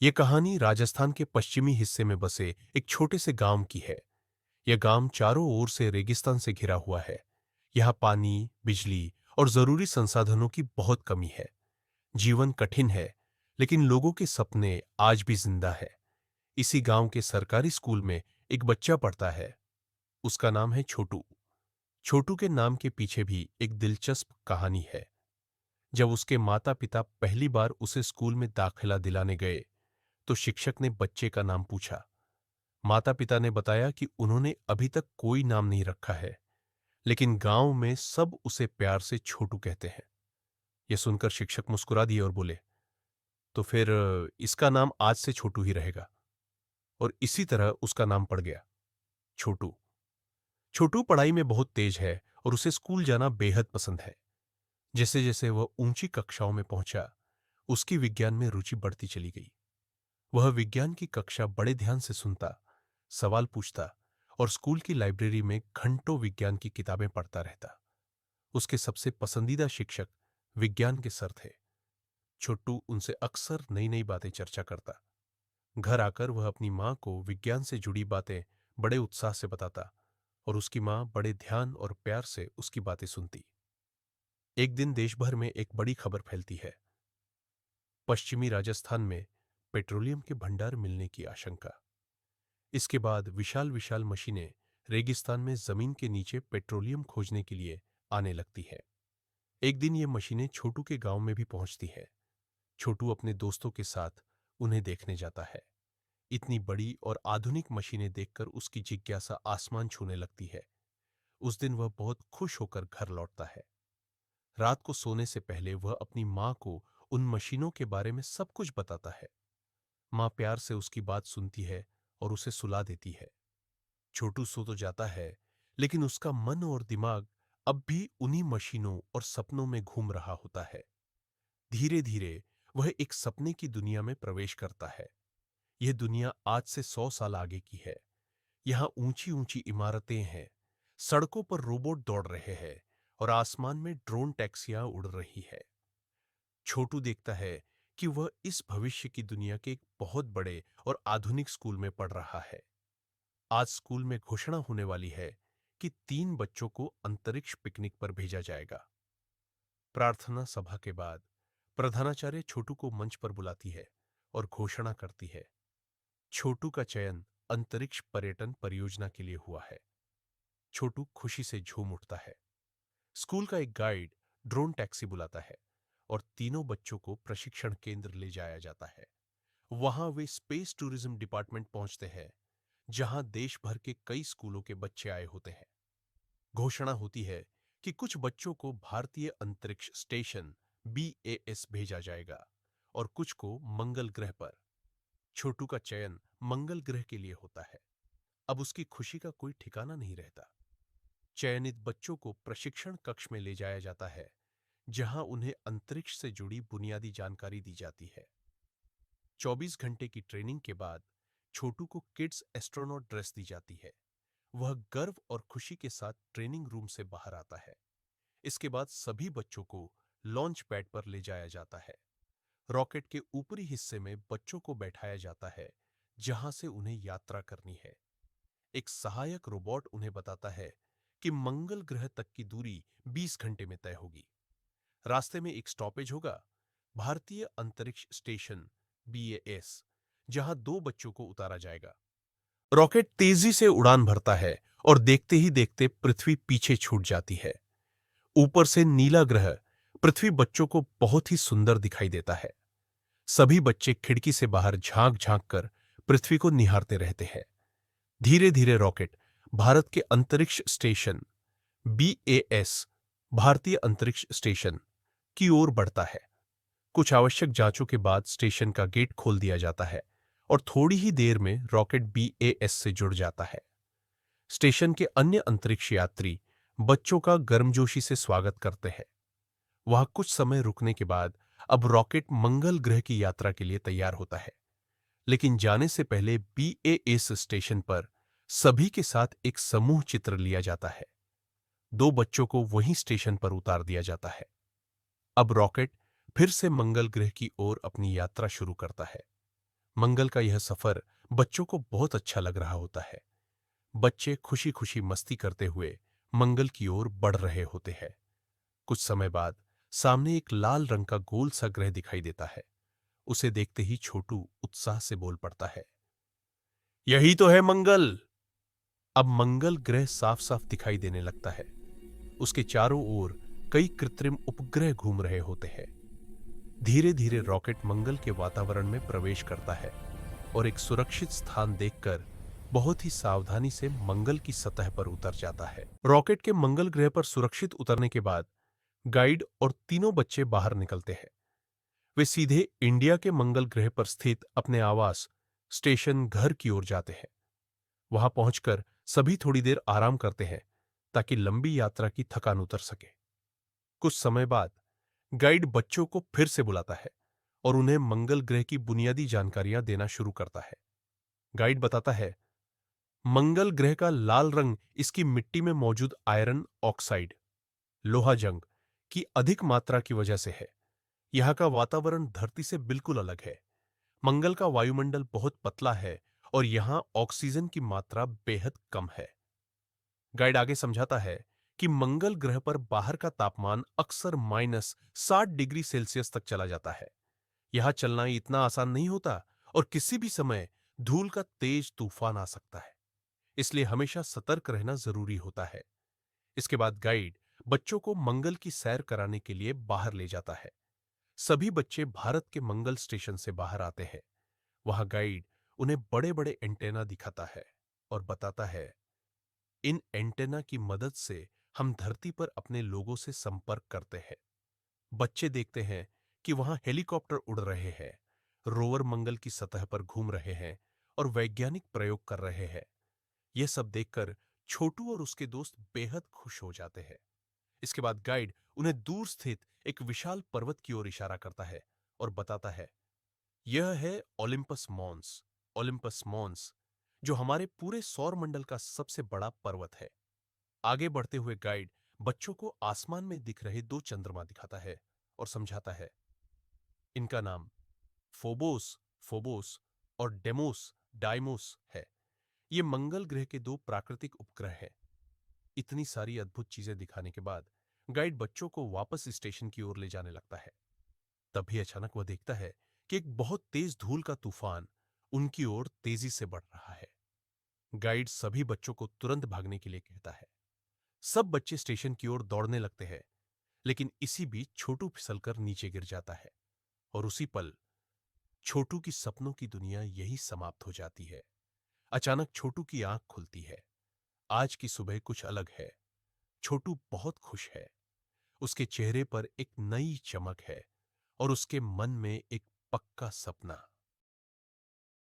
ये कहानी राजस्थान के पश्चिमी हिस्से में बसे एक छोटे से गांव की है। यह गांव चारों ओर से रेगिस्तान से घिरा हुआ है। यहाँ पानी, बिजली और जरूरी संसाधनों की बहुत कमी है। जीवन कठिन है, लेकिन लोगों के सपने आज भी जिंदा है। इसी गांव के सरकारी स्कूल में एक बच्चा पढ़ता है। उसका नाम है छोटू। छोटू के नाम के पीछे भी एक दिलचस्प कहानी है। जब उसके माता पिता पहली बार उसे स्कूल में दाखिला दिलाने गए, तो शिक्षक ने बच्चे का नाम पूछा। माता पिता ने बताया कि उन्होंने अभी तक कोई नाम नहीं रखा है, लेकिन गांव में सब उसे प्यार से छोटू कहते हैं। यह सुनकर शिक्षक मुस्कुरा दिए और बोले, तो फिर इसका नाम आज से छोटू ही रहेगा। और इसी तरह उसका नाम पड़ गया, छोटू। छोटू पढ़ाई में बहुत तेज है और उसे स्कूल जाना बेहद पसंद है। जैसे जैसे वह ऊंची कक्षाओं में पहुंचा, उसकी विज्ञान में रुचि बढ़ती चली गई। वह विज्ञान की कक्षा बड़े ध्यान से सुनता, सवाल पूछता और स्कूल की लाइब्रेरी में घंटों विज्ञान की किताबें पढ़ता रहता। उसके सबसे पसंदीदा शिक्षक विज्ञान के सर थे। छोटू उनसे अक्सर नई नई बातें चर्चा करता। घर आकर वह अपनी माँ को विज्ञान से जुड़ी बातें बड़े उत्साह से बताता और उसकी माँ बड़े ध्यान और प्यार से उसकी बातें सुनती। एक दिन देश भर में एक बड़ी खबर फैलती है। पश्चिमी राजस्थान में पेट्रोलियम के भंडार मिलने की आशंका। इसके बाद विशाल विशाल मशीनें रेगिस्तान में जमीन के नीचे पेट्रोलियम खोजने के लिए आने लगती है। एक दिन ये मशीनें छोटू के गांव में भी पहुंचती है। छोटू अपने दोस्तों के साथ उन्हें देखने जाता है। इतनी बड़ी और आधुनिक मशीनें देखकर उसकी जिज्ञासा आसमान छूने लगती है। उस दिन वह बहुत खुश होकर घर लौटता है। रात को सोने से पहले वह अपनी माँ को उन मशीनों के बारे में सब कुछ बताता है। माँ प्यार से उसकी बात सुनती है और उसे सुला देती है। छोटू सो तो जाता है, लेकिन उसका मन और दिमाग अब भी उन्हीं मशीनों और सपनों में घूम रहा होता है। धीरे धीरे वह एक सपने की दुनिया में प्रवेश करता है। यह दुनिया आज से 100 साल आगे की है। यहाँ ऊंची ऊंची इमारतें हैं, सड़कों पर रोबोट दौड़ रहे हैं और आसमान में ड्रोन टैक्सियां उड़ रही है। छोटू देखता है कि वह इस भविष्य की दुनिया के एक बहुत बड़े और आधुनिक स्कूल में पढ़ रहा है। आज स्कूल में घोषणा होने वाली है कि 3 बच्चों को अंतरिक्ष पिकनिक पर भेजा जाएगा। प्रार्थना सभा के बाद प्रधानाचार्य छोटू को मंच पर बुलाती है और घोषणा करती है। छोटू का चयन अंतरिक्ष पर्यटन परियोजना के लिए हुआ है। छोटू खुशी से झूम उठता है। स्कूल का एक गाइड ड्रोन टैक्सी बुलाता है और तीनों बच्चों को प्रशिक्षण केंद्र ले जाया जाता है। वहां वे स्पेस टूरिज्म डिपार्टमेंट पहुंचते हैं, जहां देश भर के कई स्कूलों के बच्चे आए होते हैं। घोषणा होती है कि कुछ बच्चों को भारतीय अंतरिक्ष स्टेशन BAS भेजा जाएगा और कुछ को मंगल ग्रह पर। छोटू का चयन मंगल ग्रह के लिए होता है। अब उसकी खुशी का कोई ठिकाना नहीं रहता। चयनित बच्चों को प्रशिक्षण कक्ष में ले जाया जाता है, जहां उन्हें अंतरिक्ष से जुड़ी बुनियादी जानकारी दी जाती है। 24 घंटे की ट्रेनिंग के बाद छोटू को किड्स एस्ट्रोनॉट ड्रेस दी जाती है। वह गर्व और खुशी के साथ ट्रेनिंग रूम से बाहर आता है। इसके बाद सभी बच्चों को लॉन्च पैड पर ले जाया जाता है। रॉकेट के ऊपरी हिस्से में बच्चों को बैठाया जाता है, जहां से उन्हें यात्रा करनी है। एक सहायक रोबोट उन्हें बताता है कि मंगल ग्रह तक की दूरी 20 घंटे में तय होगी। रास्ते में एक स्टॉपेज होगा, भारतीय अंतरिक्ष स्टेशन BAS, जहां 2 बच्चों को उतारा जाएगा। रॉकेट तेजी से उड़ान भरता है और देखते ही देखते पृथ्वी पीछे छूट जाती है। ऊपर से नीला ग्रह पृथ्वी बच्चों को बहुत ही सुंदर दिखाई देता है। सभी बच्चे खिड़की से बाहर झांक झांक कर पृथ्वी को निहारते रहते हैं। धीरे धीरे रॉकेट भारत के अंतरिक्ष स्टेशन BAS, भारतीय अंतरिक्ष स्टेशन की ओर बढ़ता है। कुछ आवश्यक जांचों के बाद स्टेशन का गेट खोल दिया जाता है और थोड़ी ही देर में रॉकेट BAS से जुड़ जाता है। स्टेशन के अन्य अंतरिक्ष यात्री बच्चों का गर्मजोशी से स्वागत करते हैं। वहां कुछ समय रुकने के बाद अब रॉकेट मंगल ग्रह की यात्रा के लिए तैयार होता है। लेकिन जाने से पहले BAS स्टेशन पर सभी के साथ एक समूह चित्र लिया जाता है। 2 बच्चों को वहीं स्टेशन पर उतार दिया जाता है। अब रॉकेट फिर से मंगल ग्रह की ओर अपनी यात्रा शुरू करता है। मंगल का यह सफर बच्चों को बहुत अच्छा लग रहा होता है। बच्चे खुशी खुशी मस्ती करते हुए मंगल की ओर बढ़ रहे होते हैं। कुछ समय बाद सामने एक लाल रंग का गोल सा ग्रह दिखाई देता है। उसे देखते ही छोटू उत्साह से बोल पड़ता है, यही तो है मंगल। अब मंगल ग्रह साफ साफ दिखाई देने लगता है। उसके चारों ओर कई कृत्रिम उपग्रह घूम रहे होते हैं। धीरे धीरे रॉकेट मंगल के वातावरण में प्रवेश करता है और एक सुरक्षित स्थान देखकर बहुत ही सावधानी से मंगल की सतह पर उतर जाता है। रॉकेट के मंगल ग्रह पर सुरक्षित उतरने के बाद गाइड और तीनों बच्चे बाहर निकलते हैं। वे सीधे इंडिया के मंगल ग्रह पर स्थित अपने आवास स्टेशन घर की ओर जाते हैं। वहां पहुंचकर सभी थोड़ी देर आराम करते हैं ताकि लंबी यात्रा की थकान उतर सके। कुछ समय बाद गाइड बच्चों को फिर से बुलाता है और उन्हें मंगल ग्रह की बुनियादी जानकारियां देना शुरू करता है। गाइड बताता है, मंगल ग्रह का लाल रंग इसकी मिट्टी में मौजूद आयरन ऑक्साइड लोहा जंग की अधिक मात्रा की वजह से है। यहाँ का वातावरण धरती से बिल्कुल अलग है। मंगल का वायुमंडल बहुत पतला है और यहां ऑक्सीजन की मात्रा बेहद कम है। गाइड आगे समझाता है कि मंगल ग्रह पर बाहर का तापमान अक्सर -60 डिग्री सेल्सियस तक चला जाता है। यहां चलना इतना आसान नहीं होता और किसी भी समय धूल का तेज तूफान आ सकता है। इसलिए हमेशा सतर्क रहना जरूरी होता है। इसके बाद गाइड बच्चों को मंगल की सैर कराने के लिए बाहर ले जाता है। सभी बच्चे भारत के मंगल स्टेशन से बाहर आते हैं। वहां गाइड उन्हें बड़े बड़े एंटेना दिखाता है और बताता है, इन एंटेना की मदद से हम धरती पर अपने लोगों से संपर्क करते हैं। बच्चे देखते हैं कि वहां हेलीकॉप्टर उड़ रहे हैं, रोवर मंगल की सतह पर घूम रहे हैं और वैज्ञानिक प्रयोग कर रहे हैं। यह सब देखकर छोटू और उसके दोस्त बेहद खुश हो जाते हैं। इसके बाद गाइड उन्हें दूर स्थित एक विशाल पर्वत की ओर इशारा करता है और बताता है, यह है ओलिम्पस मॉन्स। ओलिम्पस मॉन्स जो हमारे पूरे सौर मंडल का सबसे बड़ा पर्वत है। आगे बढ़ते हुए गाइड बच्चों को आसमान में दिख रहे दो चंद्रमा दिखाता है और समझाता है, इनका नाम फोबोस फोबोस और डेमोस डाइमोस है। ये मंगल ग्रह के दो प्राकृतिक उपग्रह हैं। इतनी सारी अद्भुत चीजें दिखाने के बाद गाइड बच्चों को वापस स्टेशन की ओर ले जाने लगता है। तभी अचानक वह देखता है कि एक बहुत तेज धूल का तूफान उनकी ओर तेजी से बढ़ रहा है। गाइड सभी बच्चों को तुरंत भागने के लिए कहता है। सब बच्चे स्टेशन की ओर दौड़ने लगते हैं, लेकिन इसी बीच छोटू फिसलकर नीचे गिर जाता है और उसी पल छोटू की सपनों की दुनिया यही समाप्त हो जाती है। अचानक छोटू की आंख खुलती है। आज की सुबह कुछ अलग है। छोटू बहुत खुश है। उसके चेहरे पर एक नई चमक है और उसके मन में एक पक्का सपना।